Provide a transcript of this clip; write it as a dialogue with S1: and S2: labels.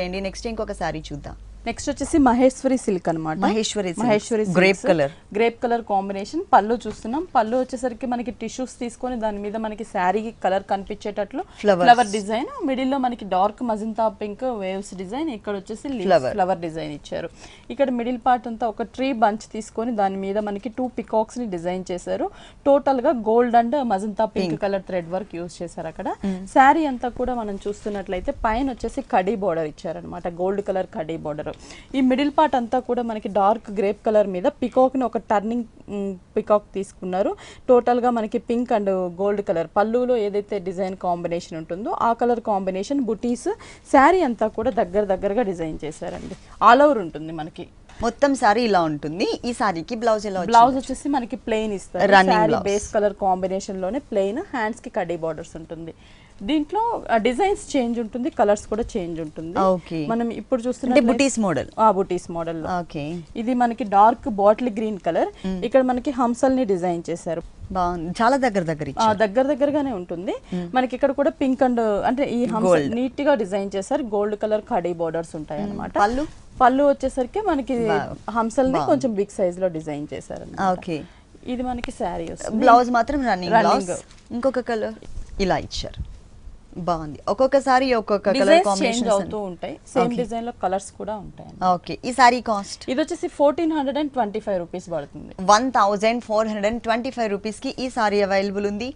S1: అండి నెక్స్ట్ ఇంకొక సారీ చూద్దాం.
S2: నెక్స్ట్ వచ్చేసి మహేశ్వరి సిల్క్ అన్నమాట. Maheshwari grape colour combination. పళ్ళు చూస్తున్నాం. పళ్ళు వచ్చేసరికి మనకి టిష్యూస్ తీసుకొని దాని మీద మనకి శారీ కలర్ కనిపించేటట్లు ఫ్లవర్ డిజైన్, మిడిల్ లో మనకి dark magenta pink waves design, ఇక్కడ వచ్చేసి ఫ్లవర్ డిజైన్ ఇచ్చారు. ఇక్కడ మిడిల్ పార్ట్ అంతా ఒక ట్రీ బంచ్ తీసుకొని దాని మీద మనకి 2 పికాక్స్ ని డిజైన్ చేశారు. టోటల్ గా gold and magenta pink colour thread work use చేశారు. అక్కడ శారీ అంతా కూడా మనం చూస్తున్నట్లయితే పైన వచ్చేసి కడీ బోర్డర్ ఇచ్చారనమాట, గోల్డ్ కలర్ కడీ బోర్డర్. ఈ మిడిల్ పార్ట్ అంతా కూడా మనకి డార్క్ గ్రేప్ కలర్ మీద పికాక్ ని ఒక టర్నింగ్ పికాక్ తీసుకున్నారు. టోటల్ గా మనకి పింక్ అండ్ గోల్డ్ కలర్ పళ్ళులో ఏదైతే డిజైన్ కాంబినేషన్ ఉంటుందో ఆ కలర్ కాంబినేషన్ బుటీస్. శారీ అంతా కూడా దగ్గరగా డిజైన్ చేశారండి. ఆల్ ఓవర్ ఉంటుంది మనకి.
S1: మొత్తం సారీ ఇలా ఉంటుంది. ఈ సారీకి బ్లౌజ్ ఎలా?
S2: బ్లౌజ్ వచ్చేసి మనకి ప్లెయిన్ ఇస్తారు. సారీ బేస్ కలర్ కాంబినేషన్ లోనే ప్లెయిన్, హ్యాండ్స్ కి కడీ బార్డర్స్ ఉంటుంది. దీంట్లో డిజైన్స్ చేంజ్ ఉంటుంది, కలర్స్ కూడా చేంజ్ ఉంటుంది. మనం ఇప్పుడు చూస్తున్న
S1: బుటీస్ మోడల్,
S2: బుటీస్ మోడల్. ఇది మనకి డార్క్ బాటిల్ గ్రీన్ కలర్. ఇక్కడ మనకి హంసల్ని డిజైన్ చేశారు.
S1: బాగుంది, చాలా
S2: దగ్గరగానే ఉంటుంది. మనకి ఇక్కడ కూడా పింక్ అండ్ అంటే ఈ హంస నీట్ గా డిజైన్ చేశారు. గోల్డ్ కలర్ కడీ బోర్డర్స్ ఉంటాయి అన్నమాట. పళ్ళు వచ్చేసరికి మనకి హంసల్ని కొంచెం బిగ్ సైజ్ లో డిజైన్ చేశారు. ఇది మనకి శారీ వస్తుంది.
S1: బ్లౌజ్ మాత్రం రన్నింగ్. ఇంకొక కలర్ ఇలా ఇచ్చారు. బాగుంది. ఒక్కొక్కసారి ఒక్కొక్క కలర్ కాంబినేషన్
S2: అవుతూ ఉంటాయి. సేమ్ డిజైన్ లో కలర్స్ కూడా ఉంటాయి.
S1: ఓకే, ఈ సారీ కాస్ట్
S2: ఇది వచ్చేసి 1425 రూపీస్ పడుతుంది.
S1: 1425 రూపీస్ కి ఈ సారీ అవైలబుల్ ఉంది.